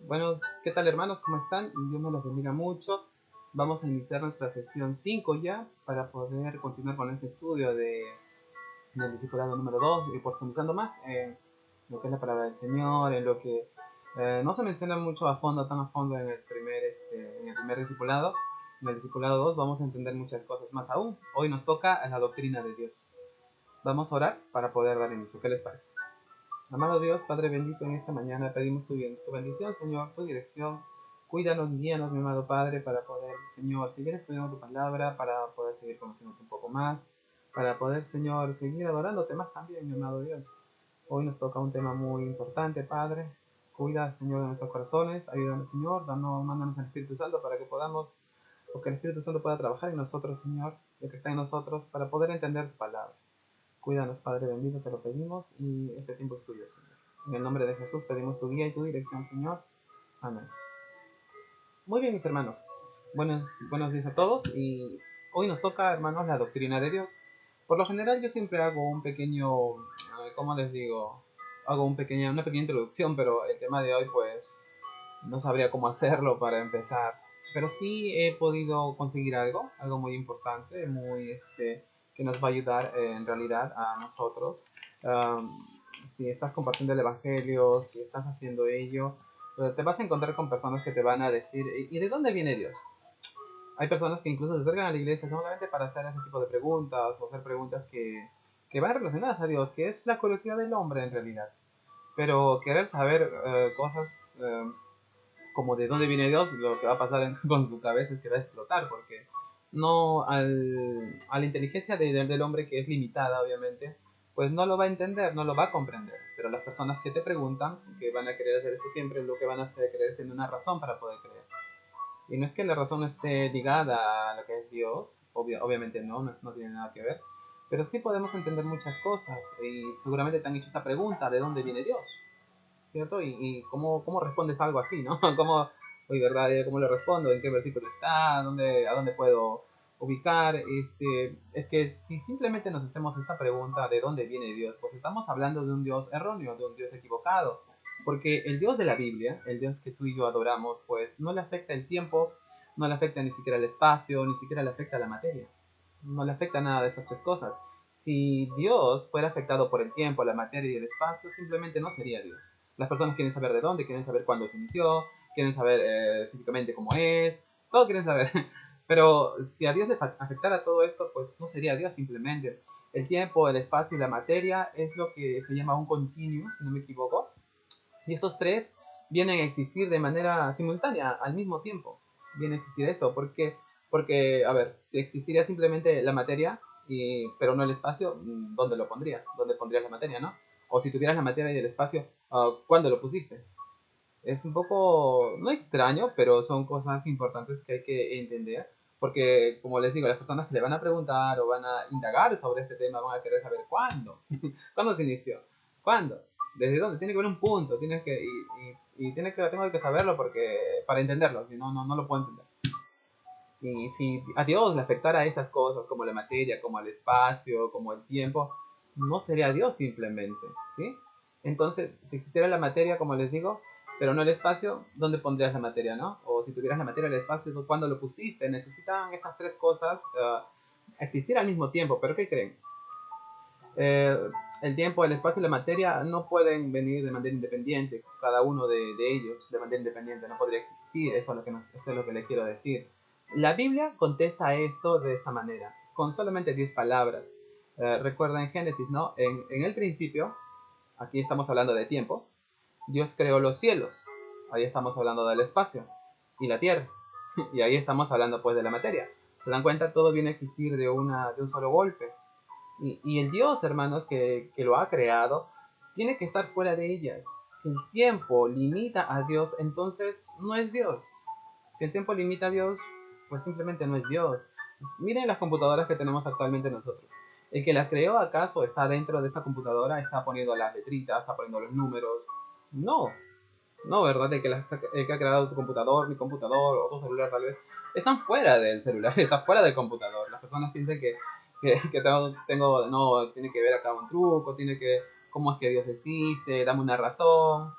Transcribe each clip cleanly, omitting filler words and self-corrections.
Buenos, ¿qué tal hermanos? ¿Cómo están? Dios me los bendiga mucho. Vamos a iniciar nuestra sesión 5 ya para poder continuar con este estudio del discipulado número 2 y profundizando más en lo que es la palabra del Señor, en lo que no se menciona mucho a fondo, tan a fondo en el primer discipulado. En el discipulado 2 vamos a entender muchas cosas más aún. Hoy nos toca la doctrina de Dios. Vamos a orar para poder dar inicio. ¿Qué les parece? Amado Dios, Padre bendito, en esta mañana pedimos tu bendición, Señor, tu dirección. Cuídanos, guíanos, mi amado Padre, para poder, Señor, seguir estudiando tu palabra, para poder seguir conociéndote un poco más, para poder, Señor, seguir adorándote más también, mi amado Dios. Hoy nos toca un tema muy importante, Padre. Cuida, Señor, de nuestros corazones, ayúdanos, Señor, mándanos al Espíritu Santo para que podamos, o que el Espíritu Santo pueda trabajar en nosotros, Señor, lo que está en nosotros, para poder entender tu palabra. Cuídanos, Padre bendito, te lo pedimos y este tiempo es tuyo, Señor. En el nombre de Jesús pedimos tu guía y tu dirección, Señor. Amén. Muy bien, mis hermanos. Buenos días a todos y hoy nos toca, hermanos, la doctrina de Dios. Por lo general yo siempre hago un pequeño, ¿cómo les digo? Hago una pequeña introducción, pero el tema de hoy pues no sabría cómo hacerlo para empezar. Pero sí he podido conseguir algo muy importante, que nos va a ayudar en realidad a nosotros. Um, si estás compartiendo el Evangelio, si estás haciendo ello, te vas a encontrar con personas que te van a decir, ¿y de dónde viene Dios? Hay personas que incluso se acercan a la iglesia solamente para hacer ese tipo de preguntas o hacer preguntas que van relacionadas a Dios, que es la curiosidad del hombre en realidad. Pero querer saber cosas como de dónde viene Dios, lo que va a pasar con su cabeza es que va a explotar, porque no a la inteligencia del hombre, que es limitada obviamente, pues no lo va a entender, no lo va a comprender. Pero las personas que te preguntan, que van a querer hacer esto siempre, lo que van a hacer querer es tener una razón para poder creer. Y no es que la razón esté ligada a lo que es Dios, obviamente no tiene nada que ver, pero sí podemos entender muchas cosas. Y seguramente te han hecho esta pregunta: ¿de dónde viene Dios? ¿Cierto? Y cómo respondes algo así, ¿no? ¿Cómo, oye, verdad, cómo le respondo? ¿En qué versículo está? ¿A dónde puedo ubicar? Es que si simplemente nos hacemos esta pregunta: ¿de dónde viene Dios? Pues estamos hablando de un Dios erróneo, de un Dios equivocado. Porque el Dios de la Biblia, el Dios que tú y yo adoramos, pues no le afecta el tiempo, no le afecta ni siquiera el espacio, ni siquiera le afecta la materia. No le afecta nada de estas tres cosas. Si Dios fuera afectado por el tiempo, la materia y el espacio, simplemente no sería Dios. Las personas quieren saber de dónde, quieren saber cuándo se inició, quieren saber físicamente cómo es, todo quieren saber. Pero si a Dios le afectara todo esto, pues no sería Dios simplemente. El tiempo, el espacio y la materia es lo que se llama un continuum, si no me equivoco. Y esos tres vienen a existir de manera simultánea, al mismo tiempo. Viene a existir esto. Porque, a ver, si existiría simplemente la materia, pero no el espacio, ¿dónde lo pondrías? ¿Dónde pondrías la materia, no? O si tuvieras la materia y el espacio, ¿cuándo lo pusiste? Es un poco, no extraño, pero son cosas importantes que hay que entender. Porque, como les digo, las personas que le van a preguntar o van a indagar sobre este tema van a querer saber cuándo. ¿Cuándo se inició? ¿Cuándo? ¿Desde dónde? Tiene que haber un punto. Tengo que saberlo porque para entenderlo. Si no, no lo puedo entender. Y si a Dios le afectara esas cosas, como la materia, como el espacio, como el tiempo, no sería Dios simplemente, ¿sí? Entonces, si existiera la materia, como les digo, pero no el espacio, ¿dónde pondrías la materia, no? O si tuvieras la materia y el espacio, ¿cuándo lo pusiste? Necesitan esas tres cosas existir al mismo tiempo, pero ¿qué creen? Eh, el tiempo, el espacio y la materia no pueden venir de manera independiente, cada uno de ellos de manera independiente, no podría existir, eso es lo que le quiero decir. La Biblia contesta a esto de esta manera, con solamente 10 palabras. Recuerda en Génesis, ¿no? En el principio, aquí estamos hablando de tiempo, Dios creó los cielos, ahí estamos hablando del espacio, y la tierra, y ahí estamos hablando pues de la materia. ¿Se dan cuenta? Todo viene a existir de un solo golpe. Y el Dios, hermanos, que lo ha creado, tiene que estar fuera de ellas. Si el tiempo limita a Dios, entonces no es Dios. Si el tiempo limita a Dios, pues simplemente no es Dios. Pues miren las computadoras que tenemos actualmente nosotros. ¿El que las creó acaso está dentro de esta computadora? ¿Está poniendo las letritas? ¿Está poniendo los números? No, no, ¿verdad? El que ha creado tu computador, mi computador o tu celular tal vez, están fuera del celular, está fuera del computador. Las personas piensan que no, tiene que ver acá un truco, cómo es que Dios existe, dame una razón.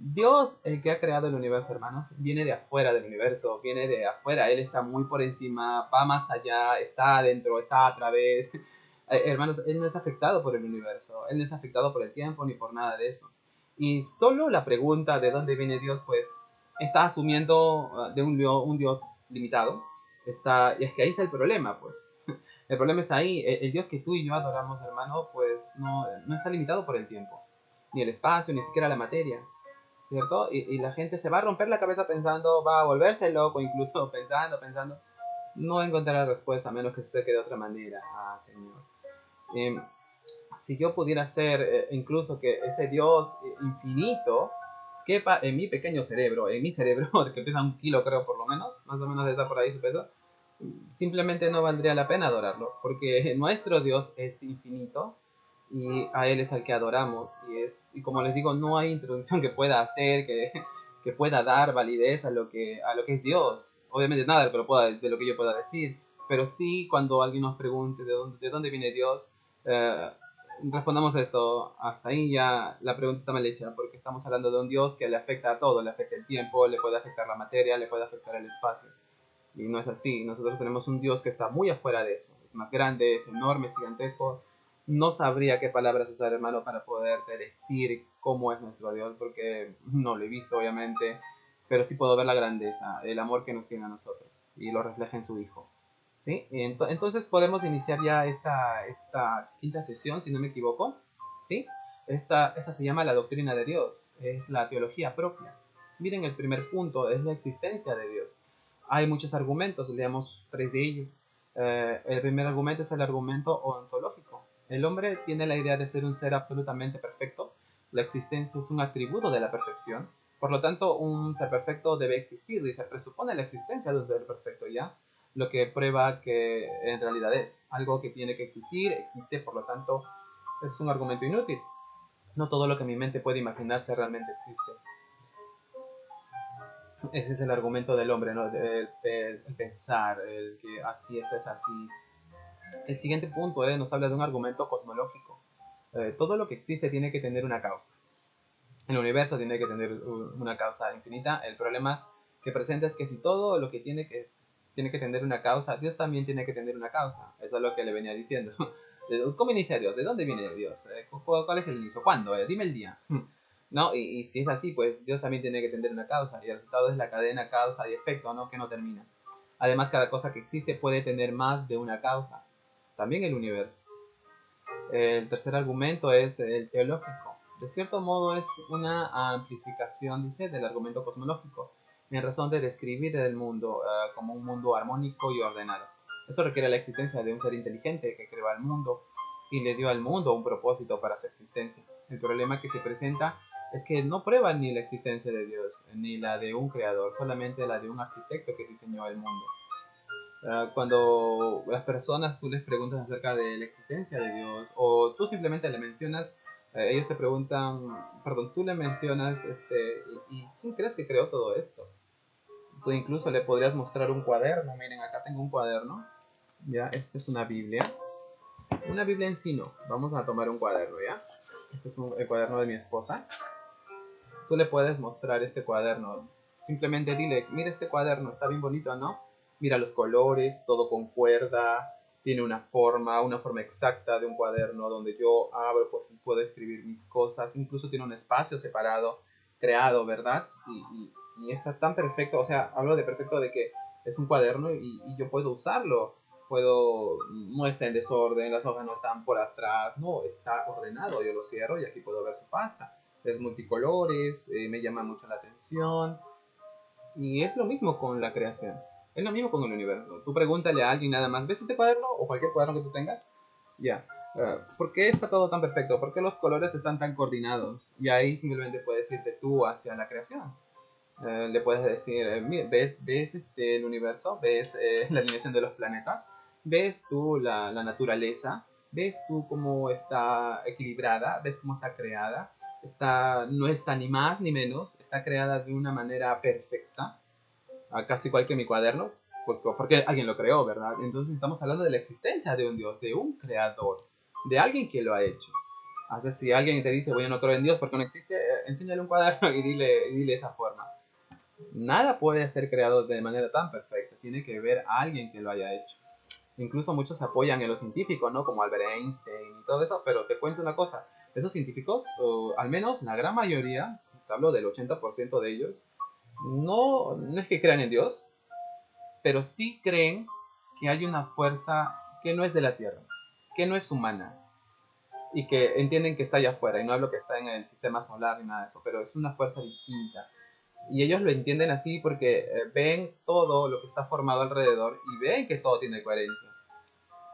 Dios, el que ha creado el universo, hermanos, viene de afuera del universo, viene de afuera. Él está muy por encima, va más allá, está adentro, está a través. Hermanos, Él no es afectado por el universo, Él no es afectado por el tiempo ni por nada de eso. Y solo la pregunta de dónde viene Dios, pues, está asumiendo de un Dios limitado. Y es que ahí está el problema, pues. El problema está ahí. El Dios que tú y yo adoramos, hermano, pues no está limitado por el tiempo, ni el espacio, ni siquiera la materia. ¿Cierto? Y la gente se va a romper la cabeza pensando, va a volverse loco, incluso pensando. No encontrará respuesta a menos que se quede de otra manera. Ah, Señor. Eh, si yo pudiera ser incluso que ese Dios infinito quepa en mi pequeño cerebro, en mi cerebro, que pesa 1 kilo creo por lo menos, más o menos está por ahí su peso, simplemente no valdría la pena adorarlo, porque nuestro Dios es infinito y a Él es al que adoramos. Y como les digo, no hay introducción que pueda hacer, que pueda dar validez a lo que es Dios. Obviamente nada de lo que yo pueda decir, pero sí cuando alguien nos pregunte de dónde viene Dios, eh, respondamos esto. Hasta ahí ya la pregunta está mal hecha, porque estamos hablando de un Dios que le afecta a todo, le afecta el tiempo, le puede afectar la materia, le puede afectar el espacio. Y no es así. Nosotros tenemos un Dios que está muy afuera de eso. Es más grande, es enorme, es gigantesco. No sabría qué palabras usar, hermano, para poderte decir cómo es nuestro Dios, porque no lo he visto, obviamente, pero sí puedo ver la grandeza, el amor que nos tiene a nosotros, y lo refleja en su Hijo. ¿Sí? Entonces podemos iniciar ya esta quinta sesión, si no me equivoco. ¿Sí? Esta se llama la doctrina de Dios, es la teología propia. Miren, el primer punto es la existencia de Dios. Hay muchos argumentos, leamos 3 de ellos. El primer argumento es el argumento ontológico. El hombre tiene la idea de ser un ser absolutamente perfecto. La existencia es un atributo de la perfección. Por lo tanto, un ser perfecto debe existir y se presupone la existencia de un ser perfecto, ¿ya? Lo que prueba que en realidad es algo que tiene que existir, existe, por lo tanto, es un argumento inútil. No todo lo que mi mente puede imaginarse realmente existe. Ese es el argumento del hombre, ¿no? El pensar, el que así es así. El siguiente punto nos habla de un argumento cosmológico. Todo lo que existe tiene que tener una causa. El universo tiene que tener una causa infinita. El problema que presenta es que si todo lo que tiene que tener una causa, Dios también tiene que tener una causa. Eso es lo que le venía diciendo. ¿Cómo inicia Dios? ¿De dónde viene Dios? ¿Cuál es el inicio? ¿Cuándo? Dime el día. ¿No? Y si es así, pues Dios también tiene que tener una causa, y el resultado es la cadena causa y efecto, ¿no? Que no termina. Además, cada cosa que existe puede tener más de una causa, también el universo. El tercer argumento es el teológico. De cierto modo es una amplificación, dice, del argumento cosmológico, en razón de describir el mundo como un mundo armónico y ordenado. Eso requiere la existencia de un ser inteligente que creó al mundo y le dio al mundo un propósito para su existencia. El problema que se presenta es que no prueba ni la existencia de Dios, ni la de un creador, solamente la de un arquitecto que diseñó el mundo. Cuando las personas tú les preguntas acerca de la existencia de Dios, o tú simplemente le mencionas, ellos te preguntan, perdón, tú le mencionas, ¿y quién crees que creó todo esto? Tú incluso le podrías mostrar un cuaderno. Miren, acá tengo un cuaderno. Ya, esta es una Biblia. Una Biblia en sí no. Vamos a tomar un cuaderno, ¿ya? Este es el cuaderno de mi esposa. Tú le puedes mostrar este cuaderno. Simplemente dile, mira este cuaderno, está bien bonito, ¿no? Mira los colores, todo concuerda, tiene una forma exacta de un cuaderno donde yo abro, pues puedo escribir mis cosas, incluso tiene un espacio separado, creado, ¿verdad? Y está tan perfecto, o sea, hablo de perfecto de que es un cuaderno y yo puedo usarlo. No está en desorden, las hojas no están por atrás, no, está ordenado, yo lo cierro y aquí puedo ver su pasta. Es multicolores, me llama mucho la atención. Y es lo mismo con la creación. Es lo mismo con el universo. Tú pregúntale a alguien nada más, ¿ves este cuaderno o cualquier cuaderno que tú tengas? Ya. ¿Por qué está todo tan perfecto? ¿Por qué los colores están tan coordinados? Y ahí simplemente puedes irte tú hacia la creación. Le puedes decir, mira, ¿ves el universo? ¿Ves la alineación de los planetas? ¿Ves tú la naturaleza? ¿Ves tú cómo está equilibrada? ¿Ves cómo está creada? No está ni más ni menos, está creada de una manera perfecta, casi igual que mi cuaderno, porque alguien lo creó, ¿verdad? Entonces estamos hablando de la existencia de un Dios, de un creador, de alguien que lo ha hecho. Así si alguien te dice, bueno, no creo en Dios porque no existe, enséñale un cuaderno y dile esa forma. Nada puede ser creado de manera tan perfecta, tiene que haber alguien que lo haya hecho. Incluso muchos se apoyan en los científicos, ¿no? Como Albert Einstein y todo eso, pero te cuento una cosa, esos científicos, o al menos la gran mayoría, te hablo del 80% de ellos, no es que crean en Dios, pero sí creen que hay una fuerza que no es de la Tierra, que no es humana, y que entienden que está allá afuera, y no hablo que está en el sistema solar ni nada de eso, pero es una fuerza distinta. Y ellos lo entienden así porque ven todo lo que está formado alrededor y ven que todo tiene coherencia.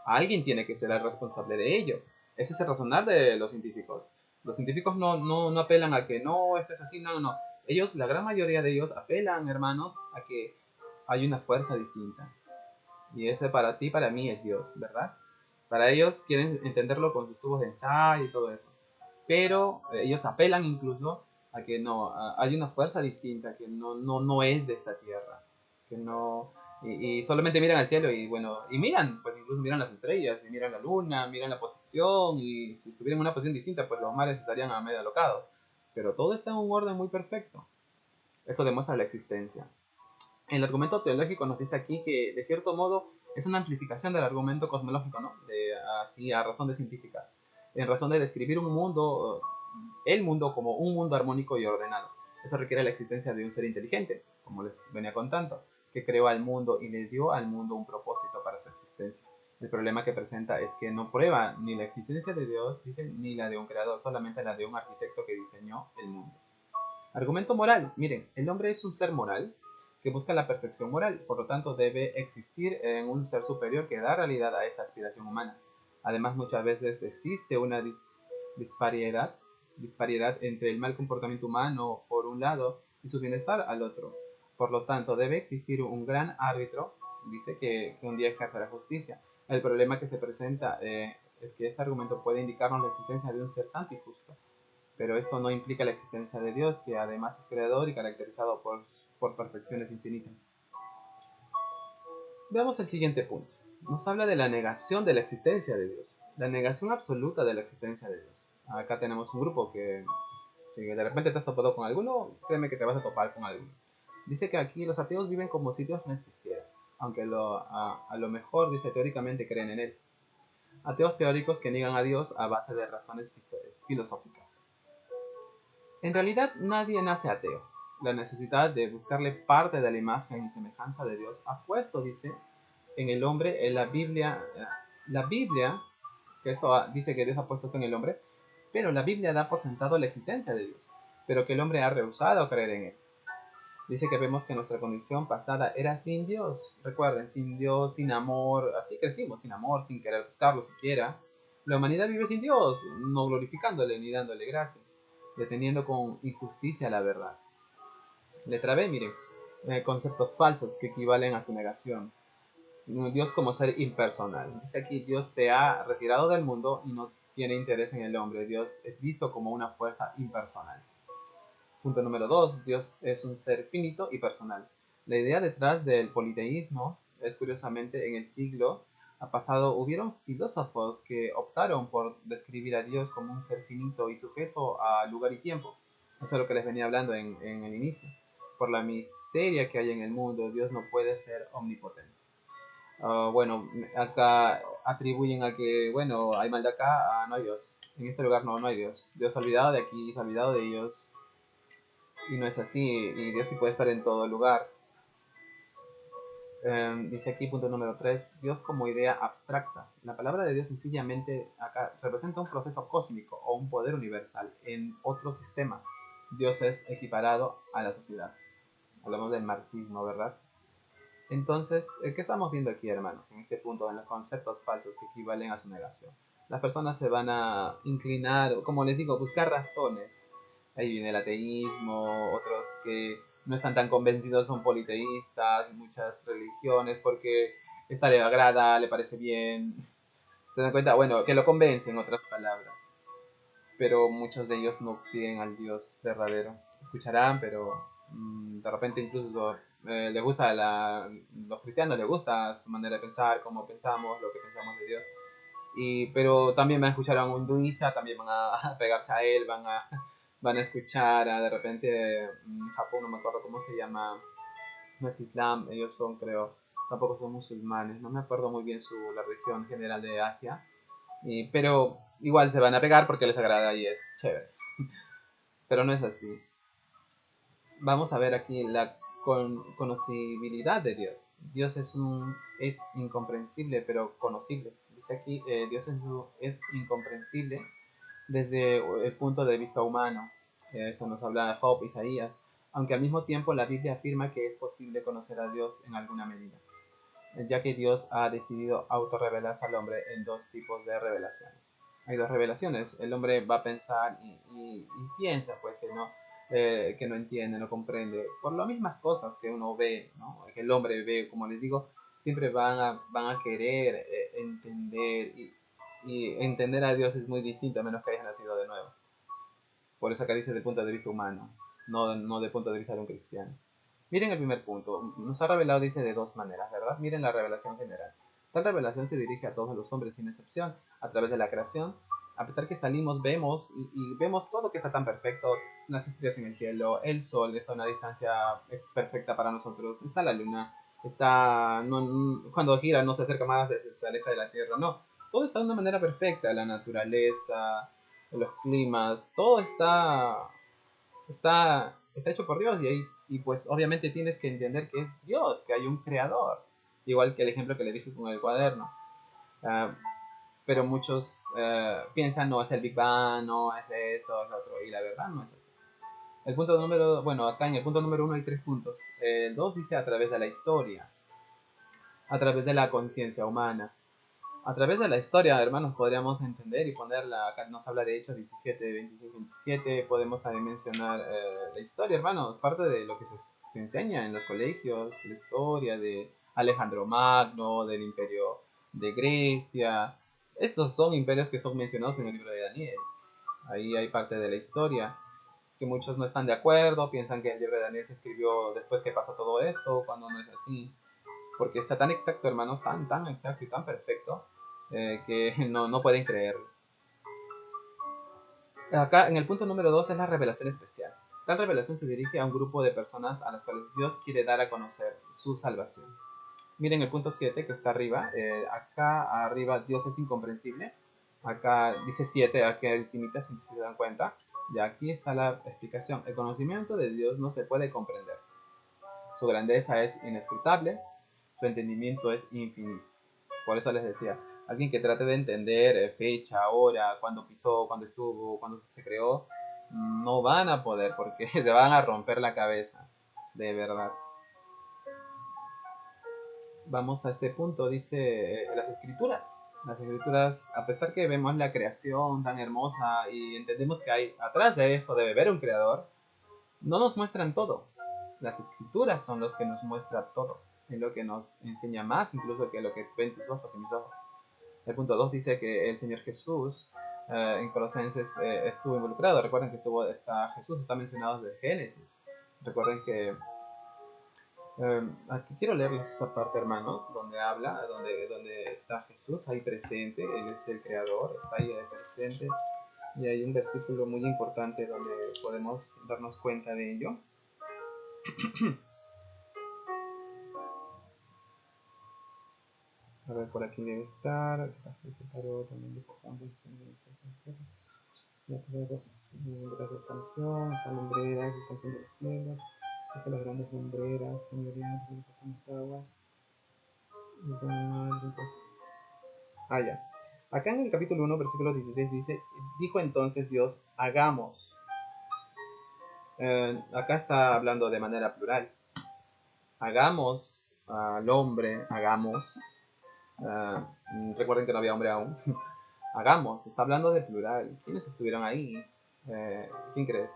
Alguien tiene que ser el responsable de ello. Ese es el razonar de los científicos. Los científicos no apelan a que no, esto es así, no. Ellos, la gran mayoría de ellos, apelan, hermanos, a que hay una fuerza distinta. Y ese para ti, para mí, es Dios, ¿verdad? Para ellos quieren entenderlo con sus tubos de ensayo y todo eso. Pero ellos apelan incluso a que no, hay una fuerza distinta que no es de esta tierra. Que no, y solamente miran al cielo y bueno, y miran, pues incluso miran las estrellas, y miran la luna, miran la posición, y si estuvieran en una posición distinta, pues los mares estarían a medio alocados. Pero todo está en un orden muy perfecto. Eso demuestra la existencia. El argumento teológico nos dice aquí que, de cierto modo, es una amplificación del argumento cosmológico, ¿no? Así, a razón de científicas. En razón de describir un mundo, el mundo como un mundo armónico y ordenado. Eso requiere la existencia de un ser inteligente, como les venía contando, que creó al mundo y le dio al mundo un propósito para su existencia. El problema que presenta es que no prueba ni la existencia de Dios, dicen, ni la de un creador, solamente la de un arquitecto que diseñó el mundo. Argumento moral. Miren, el hombre es un ser moral que busca la perfección moral, por lo tanto debe existir en un ser superior que da realidad a esa aspiración humana. Además, muchas veces existe una disparidad, disparidad entre el mal comportamiento humano por un lado y su bienestar al otro. Por lo tanto, debe existir un gran árbitro, dice que un día ejercerá justicia. El problema que se presenta es que este argumento puede indicarnos la existencia de un ser santo y justo, pero esto no implica la existencia de Dios, que además es creador y caracterizado por perfecciones infinitas. Veamos el siguiente punto. Nos habla de la negación de la existencia de Dios, la negación absoluta de la existencia de Dios. Acá tenemos un grupo que, si de repente te has topado con alguno, créeme que te vas a topar con alguno. Dice que aquí los ateos viven como si Dios no existiera, aunque a lo mejor, dice, teóricamente creen en él. Ateos teóricos que niegan a Dios a base de razones filosóficas. En realidad nadie nace ateo. La necesidad de buscarle parte de la imagen y semejanza de Dios ha puesto, dice, en el hombre en la Biblia, que esto dice que Dios ha puesto esto en el hombre, pero la Biblia da por sentado la existencia de Dios, pero que el hombre ha rehusado creer en él. Dice que vemos que nuestra condición pasada era sin Dios. Recuerden, sin Dios, sin amor, así crecimos, sin amor, sin querer buscarlo siquiera. La humanidad vive sin Dios, no glorificándole ni dándole gracias, deteniendo con injusticia la verdad. Letra B, miren, conceptos falsos que equivalen a su negación. Dios como ser impersonal. Dice aquí, Dios se ha retirado del mundo y no tiene interés en el hombre. Dios es visto como una fuerza impersonal. Punto número 2. Dios es un ser finito y personal. La idea detrás del politeísmo es curiosamente en el siglo pasado hubieron filósofos que optaron por describir a Dios como un ser finito y sujeto a lugar y tiempo. Eso es lo que les venía hablando en el inicio. Por la miseria que hay en el mundo, Dios no puede ser omnipotente. Bueno, acá atribuyen a que, bueno, hay maldad acá, no hay Dios. En este lugar no hay Dios. Dios se ha olvidado de aquí, se ha olvidado de ellos. Y no es así, y Dios sí puede estar en todo lugar. Dice aquí punto número 3, Dios como idea abstracta. La palabra de Dios sencillamente acá representa un proceso cósmico o un poder universal en otros sistemas. Dios es equiparado a la sociedad. Hablamos del marxismo, ¿verdad? Entonces, ¿qué estamos viendo aquí, hermanos? En este punto, en los conceptos falsos que equivalen a su negación. Las personas se van a inclinar, como les digo, buscar razones. Ahí viene el ateísmo, otros que no están tan convencidos son politeístas, muchas religiones, porque esta le agrada, le parece bien. Se dan cuenta, bueno, que lo convence en otras palabras. Pero muchos de ellos no siguen al Dios verdadero. Escucharán, pero de repente incluso les gusta los cristianos les gusta su manera de pensar, cómo pensamos, lo que pensamos de Dios. Pero también van a escuchar a un hinduista, también van a pegarse a él, van a escuchar de repente en Japón, no me acuerdo cómo se llama, no es Islam, ellos son, creo, tampoco son musulmanes, no me acuerdo muy bien la religión general de Asia, pero igual se van a pegar porque les agrada y es chévere. Pero no es así. Vamos a ver aquí la conocibilidad de Dios. Dios es incomprensible pero conocible. Dice aquí, Dios es incomprensible desde el punto de vista humano. Eso nos habla Job, Isaías, aunque al mismo tiempo la Biblia afirma que es posible conocer a Dios en alguna medida, ya que Dios ha decidido autorrevelarse al hombre en dos tipos de revelaciones. Hay dos revelaciones. El hombre va a pensar y piensa pues que no entiende, no comprende, por las mismas cosas que uno ve, ¿no? Que el hombre ve, como les digo, siempre van a querer entender y entender a Dios es muy distinto a menos que hayas nacido de nuevo. Por eso acá dice desde el punto de vista humano, no desde el punto de vista de un cristiano. Miren el primer punto. Nos ha revelado, dice, de dos maneras, ¿verdad? Miren la revelación general. Tal revelación se dirige a todos los hombres sin excepción, a través de la creación. A pesar que salimos, vemos y vemos todo que está tan perfecto. Las estrellas en el cielo, el sol está a una distancia perfecta para nosotros. Está la luna, cuando gira no se acerca más, se aleja de la tierra, no. Todo está de una manera perfecta. La naturaleza, los climas, todo está hecho por Dios y pues obviamente tienes que entender que es Dios, que hay un creador, igual que el ejemplo que le dije con el cuaderno. Uh, pero muchos piensan, no, es el Big Bang, no, es esto, es otro, y la verdad no es así. Acá en el punto número 1 hay 3 puntos. El 2 dice a través de la historia, a través de la conciencia humana. A través de la historia, hermanos, podríamos entender y ponerla, acá nos habla de Hechos 17, 26, 27, podemos también mencionar la historia, hermanos, parte de lo que se enseña en los colegios, la historia de Alejandro Magno, del imperio de Grecia. Estos son imperios que son mencionados en el libro de Daniel. Ahí hay parte de la historia, que muchos no están de acuerdo, piensan que el libro de Daniel se escribió después que pasó todo esto, cuando no es así. Porque está tan exacto, hermanos, tan exacto y tan perfecto, que no pueden creerlo. Acá en el punto número 2 es la revelación especial. Tal revelación se dirige a un grupo de personas a las cuales Dios quiere dar a conocer su salvación. Miren el punto 7 que está arriba. Acá arriba Dios es incomprensible. Acá dice 7, aquí encimita, si se dan cuenta. Y aquí está la explicación. El conocimiento de Dios no se puede comprender. Su grandeza es inescrutable. Su entendimiento es infinito. Por eso les decía, alguien que trate de entender fecha, hora, cuándo pisó, cuándo estuvo, cuándo se creó, no van a poder porque se van a romper la cabeza, de verdad. Vamos a este punto, dice las escrituras. Las escrituras, a pesar que vemos la creación tan hermosa y entendemos que hay atrás de eso debe haber un creador, no nos muestran todo. Las escrituras son los que nos muestran todo. Es lo que nos enseña más incluso que lo que ven tus ojos y mis ojos. El punto 2 dice que el Señor Jesús en Colosenses estuvo involucrado. Recuerden que Jesús está mencionado desde Génesis. Recuerden que aquí quiero leerles esa parte, hermanos, donde habla, donde está Jesús ahí presente. Él es el creador, está ahí presente. Y hay un versículo muy importante donde podemos darnos cuenta de ello. A ver, por aquí debe estar. Se separó también de gracias canción, esa lumbrera, esa canción de los cielos, estas las grandes lumbreras, señorías, las aguas, los animales. Ah, ya. Acá en el capítulo 1, versículo 16 dice, dijo entonces Dios, hagamos. Acá está hablando de manera plural. Hagamos al hombre, hagamos. Recuerden que no había hombre aún. Hagamos, está hablando de plural. ¿Quiénes estuvieron ahí? ¿Quién crees?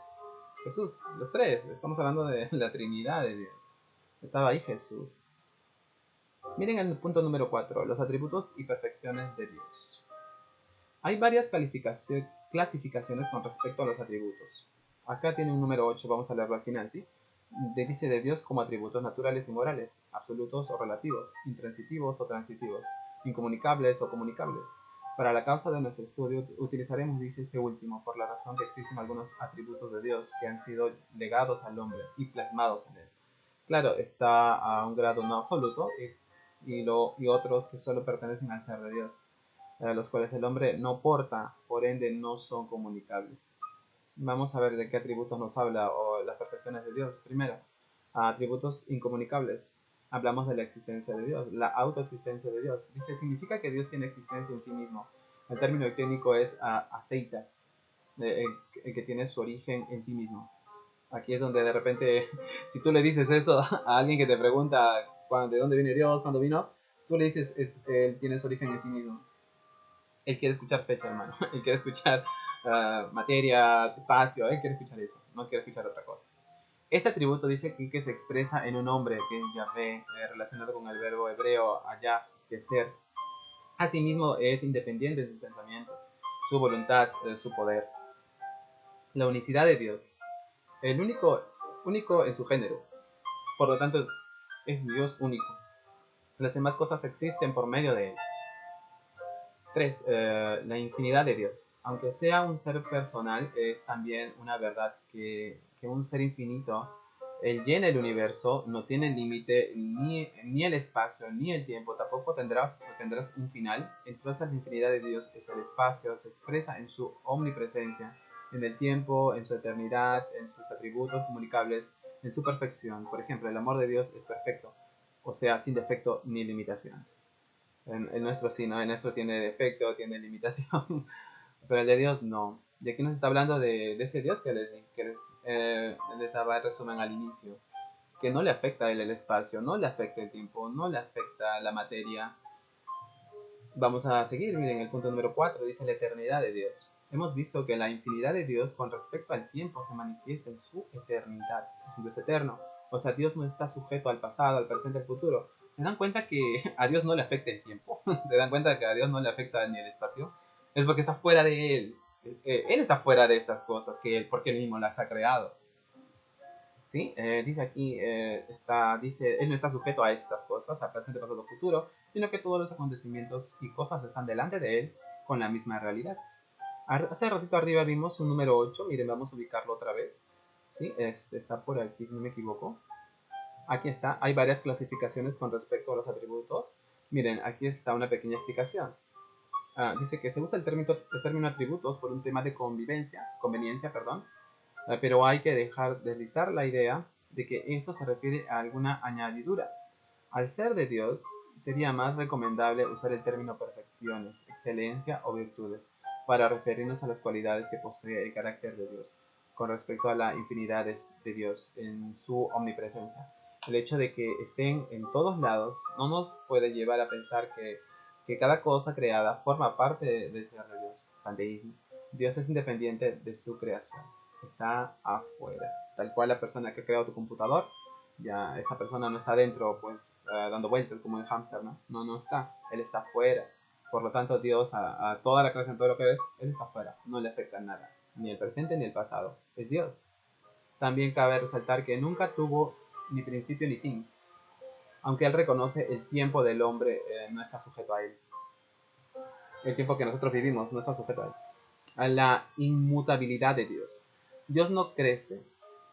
Jesús, los tres. Estamos hablando de la Trinidad de Dios. Estaba ahí Jesús. Miren el punto número 4, los atributos y perfecciones de Dios. Hay varias clasificaciones con respecto a los atributos. Acá tiene un número 8, vamos a leerlo al final, ¿sí? Dice de Dios como atributos naturales y morales, absolutos o relativos, intransitivos o transitivos, incomunicables o comunicables, Para la causa de nuestro estudio utilizaremos, dice este último, por la razón que existen algunos atributos de Dios que han sido legados al hombre y plasmados en él. Claro, está a un grado no absoluto y otros que solo pertenecen al ser de Dios, los cuales el hombre no porta, por ende no son comunicables. Vamos a ver de qué atributos nos habla o las perfecciones de Dios. Primero, atributos incomunicables. Hablamos de la existencia de Dios, la autoexistencia de Dios. Dice, significa que Dios tiene existencia en sí mismo. El término técnico es aceitas, el que tiene su origen en sí mismo. Aquí es donde de repente, si tú le dices eso a alguien que te pregunta de dónde viene Dios, cuándo vino, tú le dices, él tiene su origen en sí mismo. Él quiere escuchar fecha, hermano. Él quiere escuchar materia, espacio. Él quiere escuchar eso. No quiere escuchar otra cosa. Este atributo dice aquí que se expresa en un hombre, que es Yahvé, relacionado con el verbo hebreo allá, que es ser. Asimismo es independiente de sus pensamientos, su voluntad, su poder. La unicidad de Dios. El único en su género. Por lo tanto, es Dios único. Las demás cosas existen por medio de él. 3. La infinidad de Dios. Aunque sea un ser personal, es también una verdad que un ser infinito, él llena el universo, no tiene límite ni el espacio ni el tiempo, tampoco tendrás un final. Entonces la infinidad de Dios es el espacio, se expresa en su omnipresencia, en el tiempo, en su eternidad, en sus atributos comunicables, en su perfección. Por ejemplo, el amor de Dios es perfecto, o sea, sin defecto ni limitación. El nuestro sí, ¿no? El nuestro tiene defecto, tiene limitación, pero el de Dios no. Y aquí nos está hablando de ese Dios que les daba el resumen al inicio, que no le afecta a él el espacio, no le afecta el tiempo, no le afecta la materia. Vamos a seguir, miren, el punto número 4 dice la eternidad de Dios. Hemos visto que la infinidad de Dios con respecto al tiempo se manifiesta en su eternidad, es un Dios eterno. O sea, Dios no está sujeto al pasado, al presente, al futuro. ¿Se dan cuenta que a Dios no le afecta el tiempo? ¿Se dan cuenta que a Dios no le afecta ni el espacio? Es porque está fuera de Él. Él está fuera de estas cosas porque Él mismo las ha creado. ¿Sí? Dice aquí, dice, Él no está sujeto a estas cosas, a presente, pasado, futuro, sino que todos los acontecimientos y cosas están delante de Él con la misma realidad. Hace ratito arriba vimos un número 8, miren, vamos a ubicarlo otra vez. ¿Sí? Está por aquí, si no me equivoco. Aquí está, hay varias clasificaciones con respecto a los atributos. Miren, aquí está una pequeña explicación. Dice que se usa el término atributos por un tema de conveniencia, pero hay que dejar deslizar la idea de que esto se refiere a alguna añadidura. Al ser de Dios, sería más recomendable usar el término perfecciones, excelencia o virtudes para referirnos a las cualidades que posee el carácter de Dios con respecto a la infinidad de Dios en su omnipresencia. El hecho de que estén en todos lados no nos puede llevar a pensar que cada cosa creada forma parte del ser de Dios. Panteísmo. Dios es independiente de su creación. Está afuera. Tal cual la persona que ha creado tu computador, ya esa persona no está dentro, pues dando vueltas como un hámster, ¿no? No está. Él está afuera. Por lo tanto, Dios, a toda la creación, todo lo que ves, Él está afuera. No le afecta nada. Ni el presente ni el pasado. Es Dios. También cabe resaltar que nunca tuvo ni principio ni fin. Aunque Él reconoce el tiempo del hombre, no está sujeto a Él. El tiempo que nosotros vivimos no está sujeto a Él. A la inmutabilidad de Dios. Dios no crece,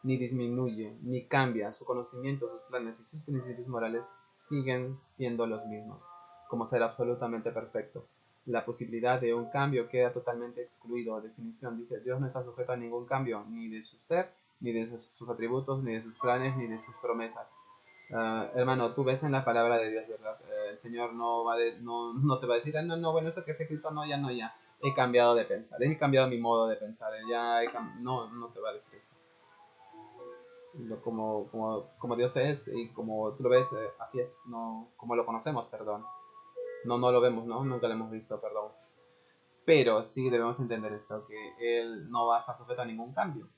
ni disminuye, ni cambia. Su conocimiento, sus planes y sus principios morales siguen siendo los mismos, como ser absolutamente perfecto. La posibilidad de un cambio queda totalmente excluido. Definición dice, Dios no está sujeto a ningún cambio, ni de su ser, ni de sus atributos, ni de sus planes, ni de sus promesas. Hermano, tú ves en la palabra de Dios, ¿verdad? El Señor no te va a decir, no, bueno, eso que está escrito, ya. He cambiado de pensar, he cambiado mi modo de pensar, no te va a decir eso. Como Dios es y como tú lo ves, así es, no como lo conocemos, perdón. No lo vemos, ¿no? Nunca lo hemos visto, perdón. Pero sí debemos entender esto, que Él no va a estar sujeto a ningún cambio,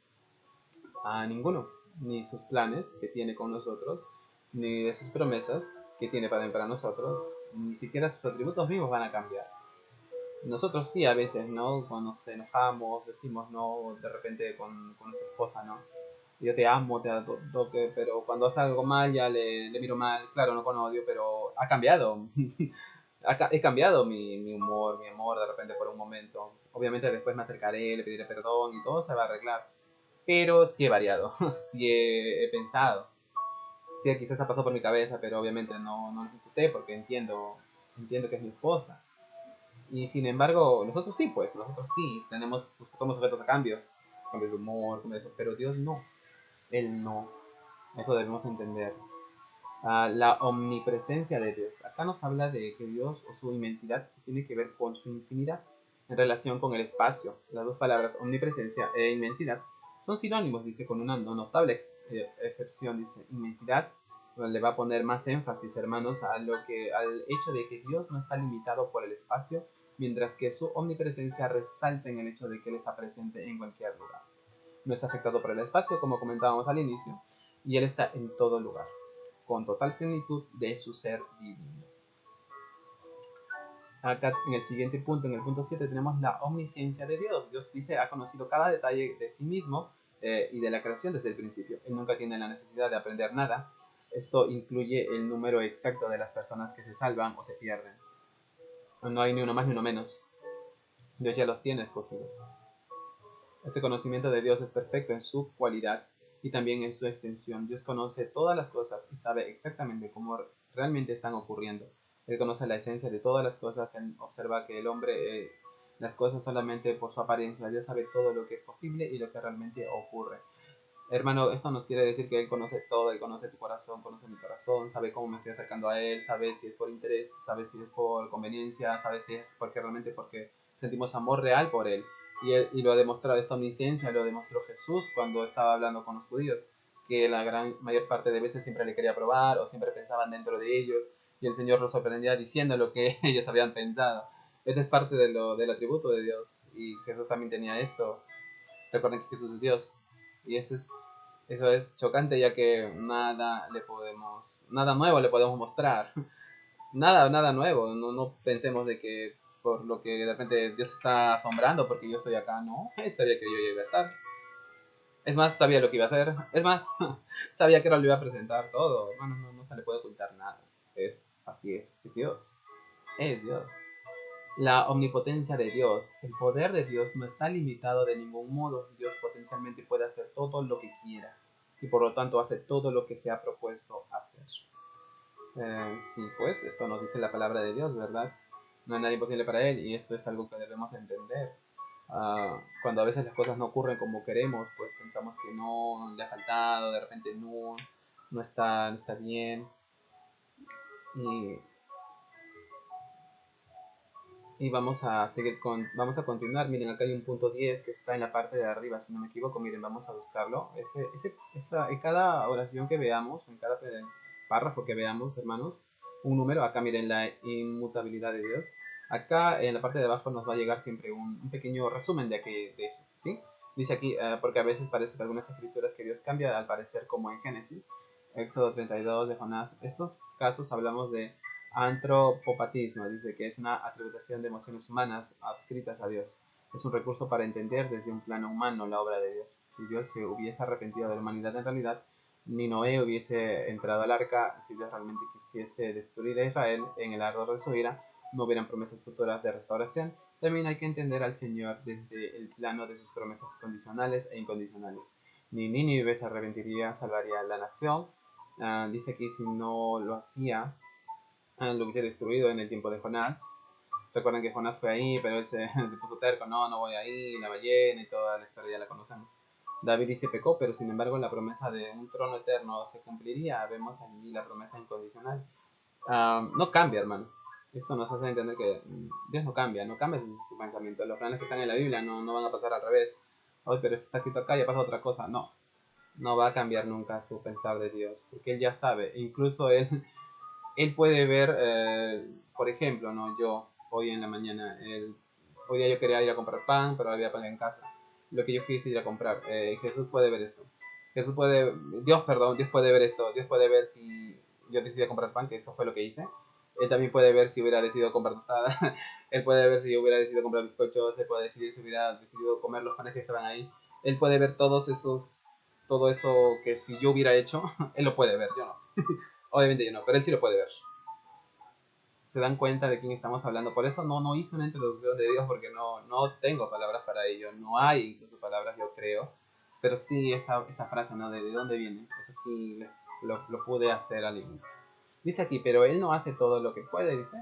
a ninguno, ni sus planes que tiene con nosotros, ni de sus promesas que tiene para nosotros, ni siquiera sus atributos vivos van a cambiar. Nosotros sí a veces, ¿no? Cuando nos enojamos, decimos, ¿no? De repente con nuestra esposa, ¿no? Yo te amo, te adoro, pero cuando hace algo mal ya le miro mal, claro, no con odio, pero ha cambiado. He cambiado mi humor, mi amor de repente por un momento. Obviamente después me acercaré, le pediré perdón y todo se va a arreglar. Pero sí he variado, sí he pensado. Sí, quizás ha pasado por mi cabeza, pero obviamente no lo ejecuté porque entiendo que es mi esposa. Y sin embargo, nosotros sí, pues, nosotros sí, somos sujetos a cambios de humor, pero Dios no, Él no. Eso debemos entender. La omnipresencia de Dios. Acá nos habla de que Dios o su inmensidad tiene que ver con su infinidad en relación con el espacio. Las dos palabras omnipresencia e inmensidad son sinónimos, dice, con una notable excepción, dice, inmensidad, donde le va a poner más énfasis, hermanos, al hecho de que Dios no está limitado por el espacio, mientras que su omnipresencia resalta en el hecho de que Él está presente en cualquier lugar. No es afectado por el espacio, como comentábamos al inicio, y Él está en todo lugar, con total plenitud de su ser divino. Acá en el siguiente punto, en el punto 7, tenemos la omnisciencia de Dios. Dios dice, ha conocido cada detalle de sí mismo y de la creación desde el principio. Él nunca tiene la necesidad de aprender nada. Esto incluye el número exacto de las personas que se salvan o se pierden. No hay ni uno más ni uno menos. Dios ya los tiene escogidos. Este conocimiento de Dios es perfecto en su cualidad y también en su extensión. Dios conoce todas las cosas y sabe exactamente cómo realmente están ocurriendo. Él conoce la esencia de todas las cosas. Él observa que el hombre, las cosas solamente por su apariencia. Dios sabe todo lo que es posible y lo que realmente ocurre. Hermano, esto nos quiere decir que Él conoce todo, Él conoce tu corazón, conoce mi corazón, sabe cómo me estoy acercando a Él, sabe si es por interés, sabe si es por conveniencia, sabe si es porque sentimos amor real por Él. Y lo ha demostrado, esta omnisciencia lo demostró Jesús cuando estaba hablando con los judíos, que la gran mayor parte de veces siempre le quería probar o siempre pensaban dentro de ellos, y el Señor los sorprendía diciendo lo que ellos habían pensado. Esto es parte del atributo de Dios, y Jesús también tenía esto. Recuerden que Jesús es Dios. Y eso es chocante, ya que nada nuevo le podemos mostrar. Nada nuevo. No pensemos de que por lo que de repente Dios está asombrando porque yo estoy acá. No, Él sabía que yo iba a estar. Es más, sabía lo que iba a hacer. Es más, sabía que ahora lo iba a presentar todo. Bueno, no se le puede ocultar nada. Así es Dios. Es Dios. La omnipotencia de Dios, el poder de Dios no está limitado de ningún modo. Dios potencialmente puede hacer todo lo que quiera y por lo tanto hace todo lo que se ha propuesto hacer. Sí, pues esto nos dice la palabra de Dios, ¿verdad? No hay nada imposible para Él y esto es algo que debemos entender. Cuando a veces las cosas no ocurren como queremos, pues pensamos que no, le ha faltado, de repente no está bien. Y vamos a continuar. Miren, acá hay un punto 10 que está en la parte de arriba, si no me equivoco. Miren, vamos a buscarlo. En cada oración que veamos, en cada párrafo que veamos, hermanos, un número. Acá miren la inmutabilidad de Dios. Acá en la parte de abajo nos va a llegar siempre un pequeño resumen de eso, ¿sí? Dice aquí, porque a veces parece que algunas escrituras que Dios cambia, al parecer como en Génesis, Éxodo 32 de Jonás. Estos casos hablamos de antropopatismo, dice que es una atribución de emociones humanas adscritas a Dios. Es un recurso para entender desde un plano humano la obra de Dios. Si Dios se hubiese arrepentido de la humanidad en realidad, ni Noé hubiese entrado al arca. Si Dios realmente quisiese destruir a Israel en el ardor de su ira, no hubieran promesas futuras de restauración. También hay que entender al Señor desde el plano de sus promesas condicionales e incondicionales. Ni Nínive se arrepentiría, salvaría a la nación. Dice aquí, si no lo hacía, lo hubiese destruido en el tiempo de Jonás. Recuerden que Jonás fue ahí, pero él se puso terco, no voy ahí, la ballena y toda la historia ya la conocemos. David dice pecó, pero sin embargo la promesa de un trono eterno se cumpliría. Vemos allí la promesa incondicional. No cambia, hermanos. Esto nos hace entender que Dios no cambia su pensamiento. Los planes que están en la Biblia no van a pasar al revés. Hoy, pero esto está escrito acá y ya pasa otra cosa. No va a cambiar nunca su pensar de Dios, porque Él ya sabe. Incluso Él puede ver, por ejemplo, ¿no? Yo hoy en la mañana, hoy día yo quería ir a comprar pan, pero había pan en casa. Lo que yo quise ir a comprar. Jesús puede ver esto. Dios puede ver esto. Dios puede ver si yo decidí comprar pan, que eso fue lo que hice. Él también puede ver si hubiera decidido comprar tostada. Él puede ver si yo hubiera decidido comprar bizcochos. Él puede decidir si hubiera decidido comer los panes que estaban ahí. Él puede ver todo eso que si yo hubiera hecho, él lo puede ver, yo no. Obviamente yo no, pero él sí lo puede ver. se dan cuenta de quién estamos hablando. Por eso no hice una introducción de Dios, porque no tengo palabras para ello. No hay incluso palabras, yo creo. Pero sí esa frase, ¿no? De dónde viene. Eso sí lo pude hacer al inicio. Dice aquí, pero Él no hace todo lo que puede, dice.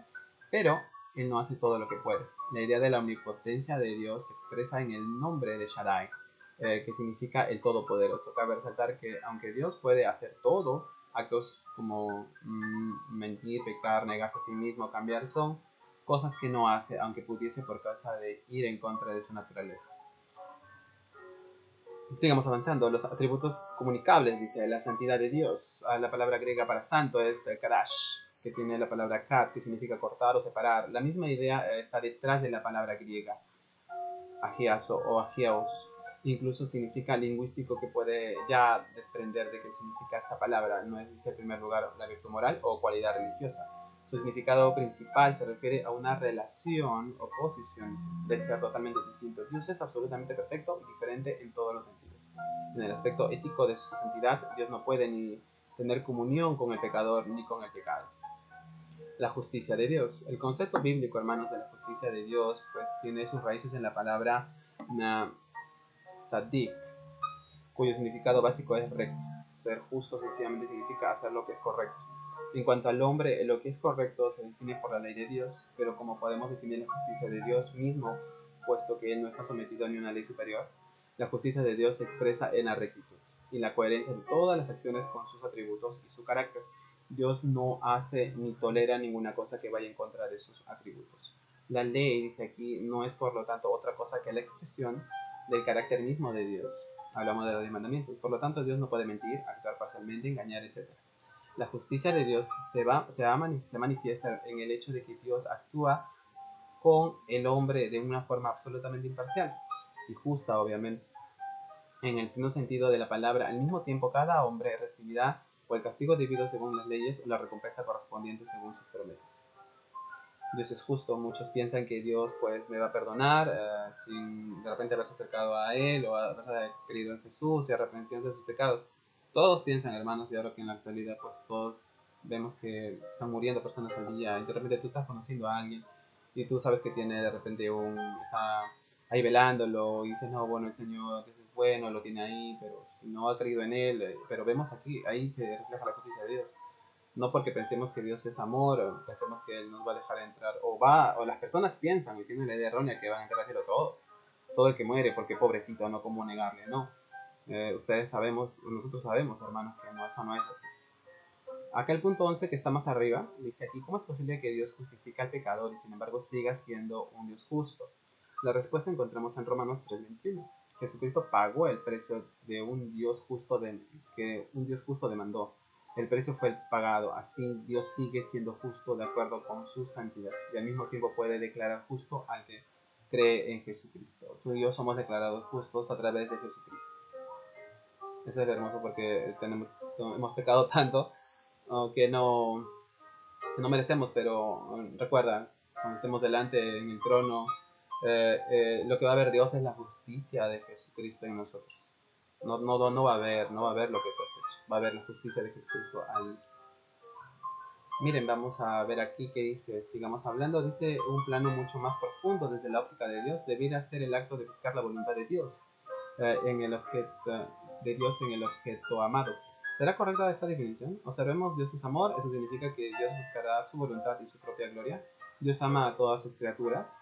Pero Él no hace todo lo que puede. La idea de la omnipotencia de Dios se expresa en el nombre de Shaddai, que significa el Todopoderoso. Cabe resaltar que aunque Dios puede hacer todo, actos como mentir, pecar, negarse a sí mismo, cambiar, son cosas que no hace, aunque pudiese por causa de ir en contra de su naturaleza. Sigamos avanzando. Los atributos comunicables, dice la santidad de Dios. La palabra griega para santo es kadash, que tiene la palabra kad, que significa cortar o separar. La misma idea está detrás de la palabra griega agiaso o agiaos. Incluso significa lingüístico que puede ya desprender de qué significa esta palabra. No es, dice en primer lugar, la virtud moral o cualidad religiosa. Su significado principal se refiere a una relación o posición del ser totalmente distinto. Dios es absolutamente perfecto y diferente en todos los sentidos. En el aspecto ético de su santidad, Dios no puede ni tener comunión con el pecador ni con el pecado. La justicia de Dios. El concepto bíblico, hermanos, de la justicia de Dios, pues tiene sus raíces en la palabra Sadik, cuyo significado básico es recto. Ser justo sencillamente significa hacer lo que es correcto. En cuanto al hombre, lo que es correcto se define por la ley de Dios, pero como podemos definir la justicia de Dios mismo, puesto que Él no está sometido a ninguna ley superior, la justicia de Dios se expresa en la rectitud y la coherencia de todas las acciones con sus atributos y su carácter. Dios no hace ni tolera ninguna cosa que vaya en contra de sus atributos. La ley, dice aquí, no es por lo tanto otra cosa que la expresión del carácter mismo de Dios. Hablamos de los 10 mandamientos. Por lo tanto, Dios no puede mentir, actuar parcialmente, engañar, etc. La justicia de Dios se manifiesta en el hecho de que Dios actúa con el hombre de una forma absolutamente imparcial y justa, obviamente. En el pleno sentido de la palabra, al mismo tiempo cada hombre recibirá o el castigo debido según las leyes o la recompensa correspondiente según sus promesas. Dios es justo. Muchos piensan que Dios pues me va a perdonar si de repente haberse acercado a Él o haber creído en Jesús y arrepentido de sus pecados. Todos piensan, hermanos, y ahora que en la actualidad pues todos vemos que están muriendo personas al día y de repente tú estás conociendo a alguien y tú sabes que tiene de repente está ahí velándolo y dices, no, bueno, el Señor es bueno, lo tiene ahí, pero si no ha creído en Él, pero vemos aquí, ahí se refleja la justicia de Dios. No porque pensemos que Dios es amor, o pensemos que Él nos va a dejar entrar, o las personas piensan y tienen la idea errónea que van a entrar al cielo todos, todo el que muere, porque pobrecito, no cómo negarle, no. Ustedes sabemos, nosotros sabemos, hermanos, que no, eso no es así. Acá el punto 11 que está más arriba, dice aquí, ¿cómo es posible que Dios justifique al pecador y sin embargo siga siendo un Dios justo? La respuesta encontramos en Romanos 3:21. Jesucristo pagó el precio de un Dios justo que un Dios justo demandó. El precio fue pagado, así Dios sigue siendo justo de acuerdo con su santidad y al mismo tiempo puede declarar justo al que cree en Jesucristo. Tú y yo somos declarados justos a través de Jesucristo. Eso es hermoso porque hemos pecado tanto que no merecemos, no recuerda, cuando estemos delante en el trono, lo que va a ver Dios es la justicia de Jesucristo en nosotros. No va a ver lo que tú has hecho, va a ver la justicia de Jesucristo ahí. Miren, vamos a ver aquí qué dice, sigamos hablando. Dice, un plano mucho más profundo desde la óptica de Dios debiera ser el acto de buscar la voluntad de Dios en el objeto amado. ¿Será correcta esta definición? Observemos, Dios es amor, eso significa que Dios buscará su voluntad y su propia gloria. Dios ama a todas sus criaturas,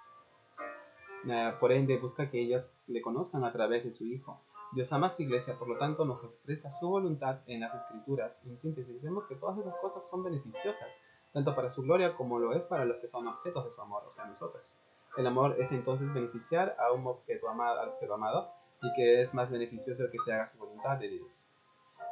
por ende busca que ellas le conozcan a través de su Hijo. Dios ama a su iglesia, por lo tanto nos expresa su voluntad en las Escrituras. En síntesis, vemos que todas esas cosas son beneficiosas, tanto para su gloria como lo es para los que son objetos de su amor, o sea, nosotros. El amor es entonces beneficiar a un objeto amado, y que es más beneficioso que se haga su voluntad de Dios.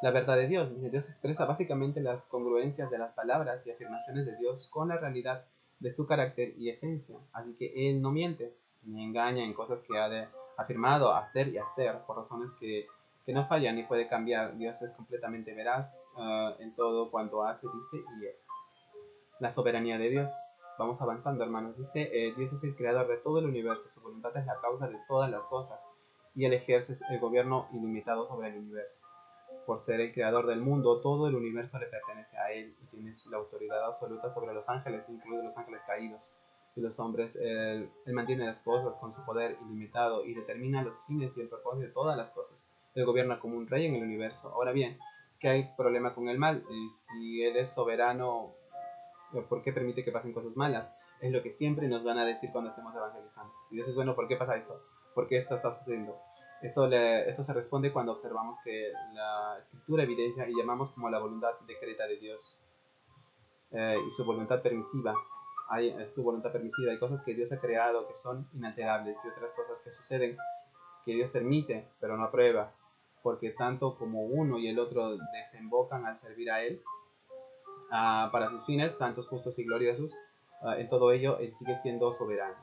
La verdad de Dios. Dios expresa básicamente las congruencias de las palabras y afirmaciones de Dios con la realidad de su carácter y esencia. Así que Él no miente ni engaña en cosas que ha afirmado hacer y hacer por razones que no fallan ni puede cambiar. Dios es completamente veraz en todo cuanto hace, dice y es. La soberanía de Dios. Vamos avanzando, hermanos. Dice, Dios es el creador de todo el universo, su voluntad es la causa de todas las cosas y Él ejerce el gobierno ilimitado sobre el universo. Por ser el creador del mundo, todo el universo le pertenece a Él y tiene la autoridad absoluta sobre los ángeles, incluidos los ángeles caídos y los hombres. Él mantiene las cosas con su poder ilimitado y determina los fines y el propósito de todas las cosas. Él gobierna como un rey en el universo. Ahora bien, ¿qué hay problema con el mal? Si Él es soberano, ¿por qué permite que pasen cosas malas? Es lo que siempre nos van a decir cuando estemos evangelizando. Si Dios es bueno, ¿por qué pasa esto? ¿Por qué esto está sucediendo? Esto se responde cuando observamos que la escritura evidencia y llamamos como la voluntad decreta de Dios y su voluntad permisiva. Hay cosas que Dios ha creado que son inalterables y otras cosas que suceden que Dios permite pero no aprueba, porque tanto como uno y el otro desembocan al servir a Él para sus fines santos, justos y gloriosos, en todo ello Él sigue siendo soberano.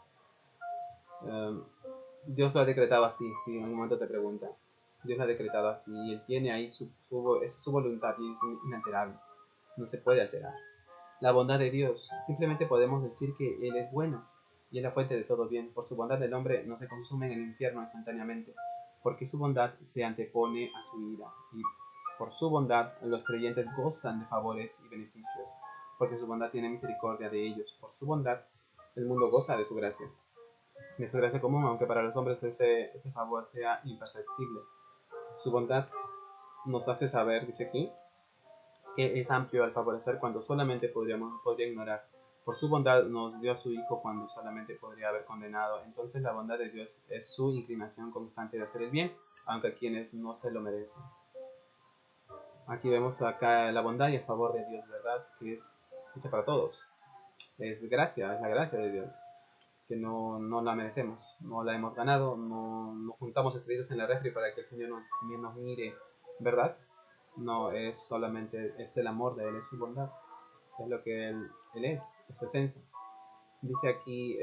Dios lo ha decretado así, si en algún momento te preguntan. Dios lo ha decretado así y Él tiene ahí su voluntad y es inalterable, no se puede alterar. La bondad de Dios, simplemente podemos decir que Él es bueno y es la fuente de todo bien. Por su bondad el hombre no se consume en el infierno instantáneamente, porque su bondad se antepone a su ira. Y por su bondad los creyentes gozan de favores y beneficios, porque su bondad tiene misericordia de ellos. Por su bondad el mundo goza de su gracia común, aunque para los hombres ese favor sea imperceptible. Su bondad nos hace saber, dice aquí, que es amplio al favorecer cuando solamente podría ignorar. Por su bondad nos dio a su Hijo cuando solamente podría haber condenado. Entonces la bondad de Dios es su inclinación constante de hacer el bien, aunque a quienes no se lo merecen. Aquí vemos acá la bondad y el favor de Dios, ¿verdad? Que es hecha para todos. Es gracia, es la gracia de Dios, que no la merecemos, no la hemos ganado, no juntamos estrellas en la refri para que el Señor nos mire, ¿verdad? No, es solamente, es el amor de Él, es su bondad, es lo que Él es su esencia. Dice aquí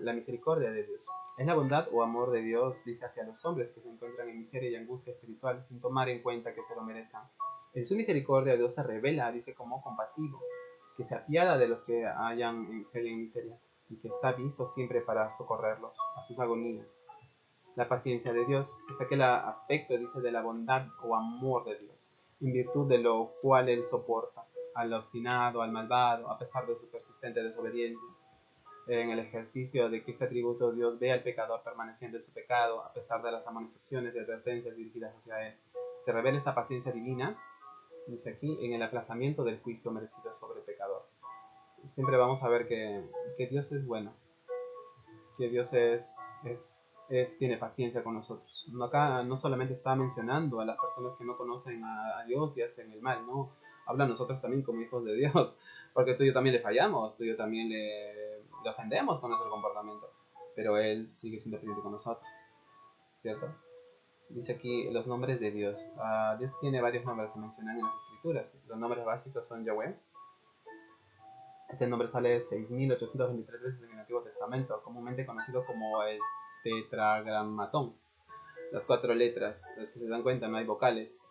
la misericordia de Dios. Es la bondad o amor de Dios, dice, hacia los hombres que se encuentran en miseria y angustia espiritual, sin tomar en cuenta que se lo merezcan. En su misericordia Dios se revela, dice, como compasivo, que se apiada de los que hayan en miseria y que está visto siempre para socorrerlos a sus agonías. La paciencia de Dios es aquel aspecto, dice, de la bondad o amor de Dios, en virtud de lo cual Él soporta al obstinado, al malvado, a pesar de su persistente desobediencia. En el ejercicio de que este atributo Dios ve al pecador permaneciendo en su pecado, a pesar de las amonestaciones y advertencias dirigidas hacia Él. Se revela esta paciencia divina, dice aquí, en el aplazamiento del juicio merecido sobre el pecador. Siempre vamos a ver que Dios es bueno, que Dios tiene paciencia con nosotros. Acá no solamente está mencionando a las personas que no conocen a Dios y hacen el mal, no, habla a nosotros también como hijos de Dios, porque tú y yo también le fallamos, tú y yo también le ofendemos con nuestro comportamiento, pero Él sigue siendo presente con nosotros, ¿cierto? Dice aquí los nombres de Dios. Dios tiene varios nombres, se mencionan en las escrituras. Los nombres básicos son Yahweh. Ese nombre sale 6.823 veces en el Antiguo Testamento, comúnmente conocido como el tetragramatón. Las 4 letras, si se dan cuenta, no hay vocales.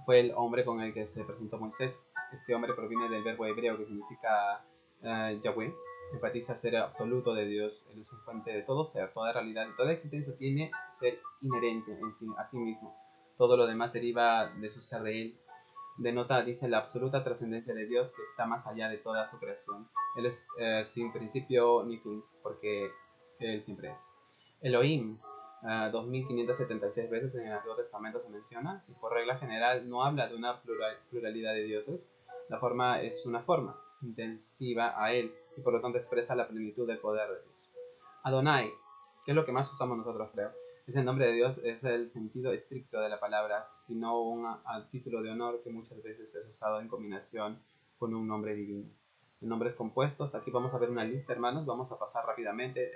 Fue el hombre con el que se presentó Moisés. Este hombre proviene del verbo hebreo que significa Yahweh. Enfatiza ser absoluto de Dios. Él es una fuente de todo ser, toda realidad y toda existencia tiene ser inherente en sí, a sí mismo. Todo lo demás deriva de su ser de Él. Denota, dice, la absoluta trascendencia de Dios que está más allá de toda su creación. Él es sin principio ni fin, porque Él siempre es. Elohim, 2576 veces en el Antiguo Testamento se menciona, y por regla general no habla de una pluralidad de dioses. La forma es una forma intensiva a Él, y por lo tanto expresa la plenitud del poder de Dios. Adonai, que es lo que más usamos nosotros, creo. Ese nombre de Dios es el sentido estricto de la palabra, sino un título de honor que muchas veces es usado en combinación con un nombre divino. En nombres compuestos, aquí vamos a ver una lista, hermanos, vamos a pasar rápidamente.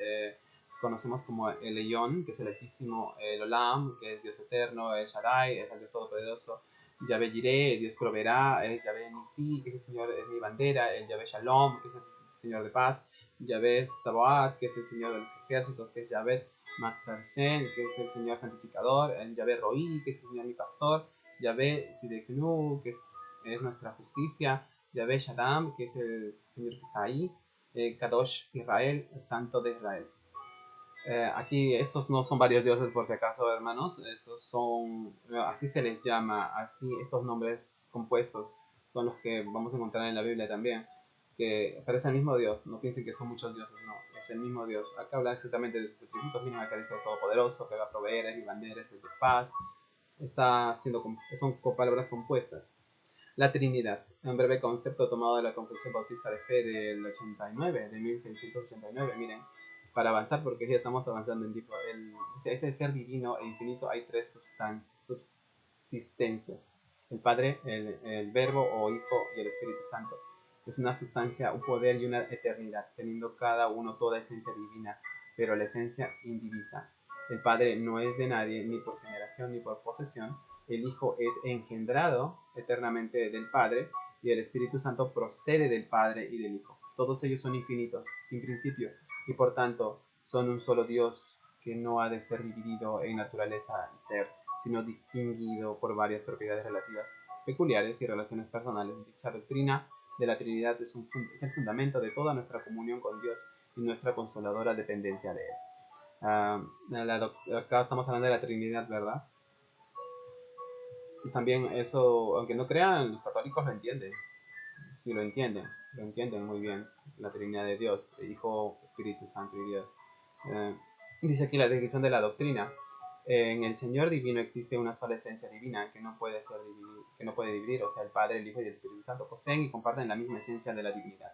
Conocemos como el Elyon, que es el Altísimo, el Olam, que es Dios eterno, el Shaddai, es el Dios todopoderoso, Yahvé Jireh, Dios proveerá, el Yahvé Nisi, que es el Señor, es mi bandera, el Yahvé Shalom, que es el Señor de paz, Yahvé Sabaoth, que es el Señor de los ejércitos, que es Yahvé Matzalshen, que es el Señor santificador, el Yahvé Roí, que es el Señor mi pastor, Yahvé Sideknu, que es nuestra justicia, Yahvé Shaddam, que es el Señor que está ahí, Kadosh Israel, el Santo de Israel. Aquí estos no son varios dioses por si acaso, hermanos. Esos son, así se les llama, así esos nombres compuestos son los que vamos a encontrar en la Biblia también. Pero es el mismo Dios, no piensen que son muchos dioses, no, es el mismo Dios. Acá habla exactamente de sus atributos, miren acá dice Todopoderoso, que va a proveer, es mi bandera, es el de paz. Son palabras compuestas. La Trinidad, un breve concepto tomado de la Confesión Bautista de Fe del 89, de 1689, miren, para avanzar, porque ya estamos avanzando en tipo, este ser divino e infinito hay tres subsistencias, el Padre, el Verbo o Hijo y el Espíritu Santo. Es una sustancia, un poder y una eternidad, teniendo cada uno toda esencia divina, pero la esencia indivisa. El Padre no es de nadie, ni por generación ni por posesión. El Hijo es engendrado eternamente del Padre y el Espíritu Santo procede del Padre y del Hijo. Todos ellos son infinitos, sin principio, y por tanto son un solo Dios que no ha de ser dividido en naturaleza y ser, sino distinguido por varias propiedades relativas, peculiares y relaciones personales. Dicha doctrina de la Trinidad es el fundamento de toda nuestra comunión con Dios y nuestra consoladora dependencia de Él. Acá estamos hablando de la Trinidad, ¿verdad? Y también eso, aunque no crean, los católicos lo entienden. Sí, lo entienden muy bien. La Trinidad de Dios, Hijo, Espíritu Santo y Dios. Dice aquí la descripción de la doctrina. En el Señor divino existe una sola esencia divina que no puede dividir, o sea, el Padre, el Hijo y el Espíritu Santo poseen y comparten la misma esencia de la divinidad.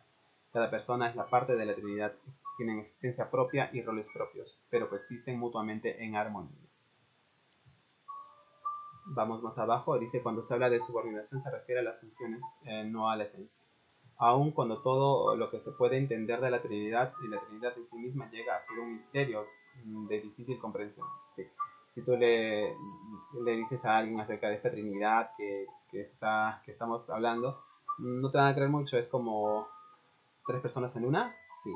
Cada persona es la parte de la Trinidad, tienen existencia propia y roles propios, pero coexisten mutuamente en armonía. Vamos más abajo, dice cuando se habla de subordinación se refiere a las funciones, no a la esencia. Aun cuando todo lo que se puede entender de la Trinidad y la Trinidad en sí misma llega a ser un misterio de difícil comprensión. Sí. Si tú le dices a alguien acerca de esta Trinidad que estamos hablando, no te van a creer mucho, es como tres personas en una, sí.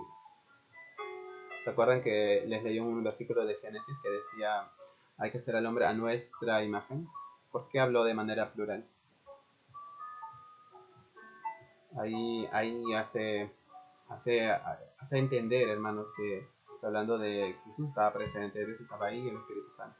¿Se acuerdan que les leí un versículo de Génesis que decía hay que hacer al hombre a nuestra imagen? ¿Por qué habló de manera plural? Ahí hace entender, hermanos, que hablando de que Jesús estaba presente, Dios estaba ahí y el Espíritu Santo.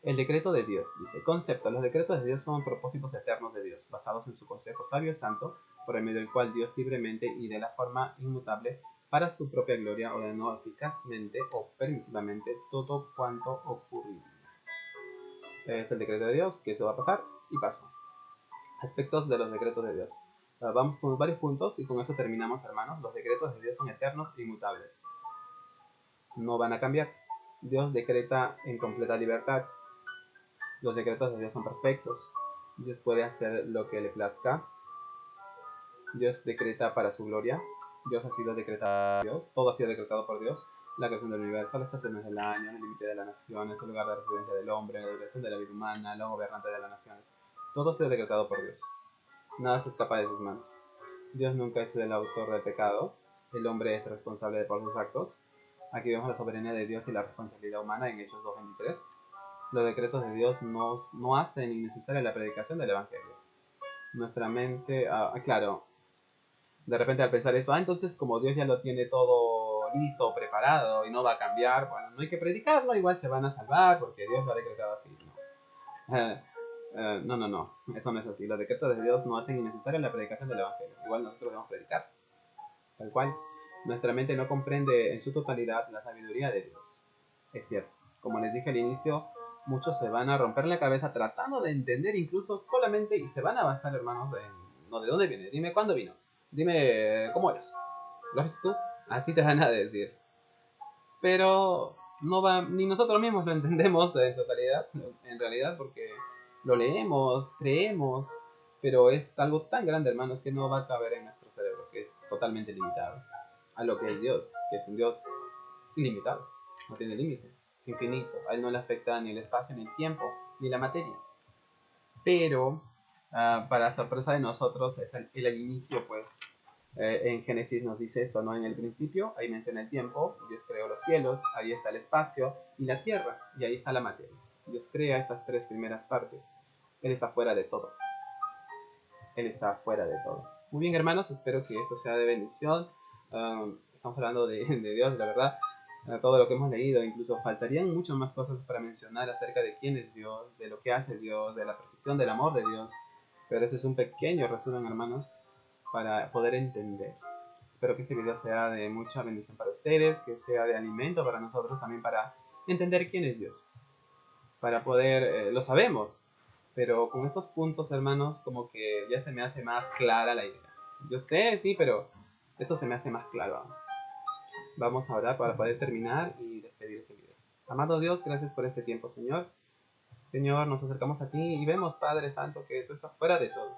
El decreto de Dios, dice, concepto, los decretos de Dios son propósitos eternos de Dios, basados en su consejo sabio y santo, por el medio del cual Dios libremente y de la forma inmutable, para su propia gloria, ordenó eficazmente o permisivamente todo cuanto ocurriría. Es el decreto de Dios, que eso va a pasar, y pasó. Aspectos de los decretos de Dios. Vamos con varios puntos y con eso terminamos, hermanos. Los decretos de Dios son eternos e inmutables. No van a cambiar. Dios decreta en completa libertad. Los decretos de Dios son perfectos. Dios puede hacer lo que le plazca. Dios decreta para su gloria. Dios ha sido decretado por Dios. Todo ha sido decretado por Dios. La creación del universo, las estaciones del año, el límite de las naciones, el lugar de residencia del hombre, la duración de la vida humana, la gobernante de las naciones. Todo ha sido decretado por Dios. Nada se escapa de sus manos. Dios nunca es el autor del pecado. El hombre es responsable por sus actos. Aquí vemos la soberanía de Dios y la responsabilidad humana en Hechos 2:23. Los decretos de Dios no hacen innecesaria la predicación del Evangelio. Nuestra mente, claro, de repente al pensar esto, entonces como Dios ya lo tiene todo listo, preparado y no va a cambiar, bueno, no hay que predicarlo, igual se van a salvar porque Dios lo ha decretado así. No, eso no es así. Los decretos de Dios no hacen innecesaria la predicación del Evangelio. Igual nosotros debemos predicar, tal cual. Nuestra mente no comprende en su totalidad la sabiduría de Dios. Es cierto, como les dije al inicio, muchos se van a romper la cabeza tratando de entender incluso solamente y se van a basar, hermanos, en no, ¿de dónde viene? Dime cuándo vino. Dime cómo es. ¿Lo has visto tú? Así te van a decir. Pero no va, ni nosotros mismos lo entendemos en totalidad, en realidad, porque lo leemos, creemos, pero es algo tan grande, hermanos, que no va a caber en nuestro cerebro, que es totalmente limitado a lo que es Dios, que es un Dios ilimitado, no tiene límite, es infinito, a él no le afecta ni el espacio, ni el tiempo, ni la materia. Pero, para sorpresa de nosotros, es el inicio, pues, en Génesis nos dice esto, ¿no? En el principio, ahí menciona el tiempo, Dios creó los cielos, ahí está el espacio y la tierra, y ahí está la materia. Dios crea estas tres primeras partes. Él está fuera de todo. Él está fuera de todo. Muy bien, hermanos, espero que esto sea de bendición. Estamos hablando de Dios, la verdad. todo lo que hemos leído. Incluso faltarían muchas más cosas para mencionar acerca de quién es Dios, de lo que hace Dios, de la perfección del amor de Dios. Pero ese es un pequeño resumen, hermanos, para poder entender. Espero que este video sea de mucha bendición para ustedes, que sea de alimento para nosotros también, para entender quién es Dios. Para poder, lo sabemos, pero con estos puntos, hermanos, como que ya se me hace más clara la idea. Yo sé, sí, pero esto se me hace más claro aún. Vamos a orar para poder terminar y despedir ese video. Amado Dios, gracias por este tiempo, Señor. Señor, nos acercamos a ti y vemos, Padre Santo, que tú estás fuera de todo.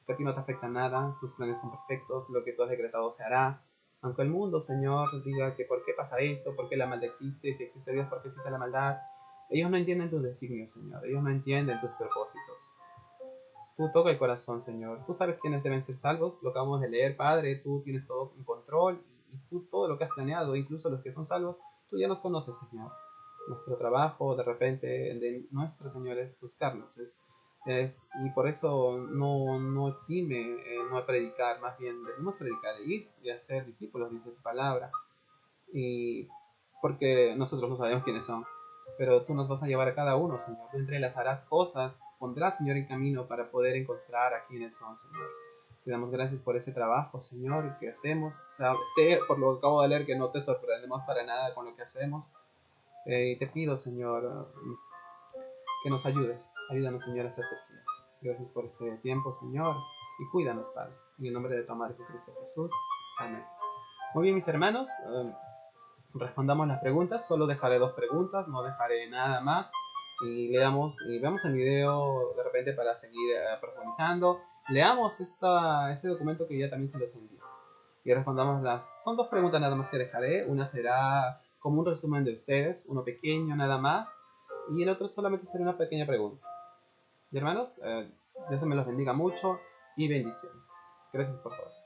Que a ti no te afecta nada, tus planes son perfectos, lo que tú has decretado se hará. Aunque el mundo, Señor, diga que por qué pasa esto, por qué la maldad existe, si existe Dios, por qué existe la maldad. Ellos no entienden tus designios, Señor. Ellos no entienden tus propósitos. Tú toca el corazón, Señor. Tú sabes quiénes deben ser salvos. Lo acabamos de leer, Padre. Tú tienes todo en control. Y tú todo lo que has planeado, incluso los que son salvos, tú ya nos conoces, Señor. Nuestro trabajo, de repente, de nuestro Señor, es buscarnos. Y por eso no exime no predicar. Más bien debemos predicar, ir y hacer discípulos, dice tu palabra. Y porque nosotros no sabemos quiénes son, pero tú nos vas a llevar a cada uno, Señor. Tú entrelazarás cosas, pondrás, Señor, en camino para poder encontrar a quienes son, Señor. Te damos gracias por ese trabajo, Señor, que hacemos. Sé, por lo que acabo de leer, que no te sorprendemos para nada con lo que hacemos. Y te pido, Señor, que nos ayudes. Ayúdanos, Señor, a serte fiel. Gracias por este tiempo, Señor, y cuídanos, Padre. En el nombre de tu amado Cristo Jesús. Amén. Muy bien, mis hermanos. Respondamos las preguntas. Solo dejaré 2 preguntas, no dejaré nada más. Y leamos y veamos el video de repente para seguir profundizando. Leamos este documento que ya también se los envió. Y respondamos Son 2 preguntas nada más que dejaré. Una será como un resumen de ustedes, uno pequeño nada más. Y el otro solamente será una pequeña pregunta. Y hermanos, Dios me los bendiga mucho y bendiciones. Gracias por todo.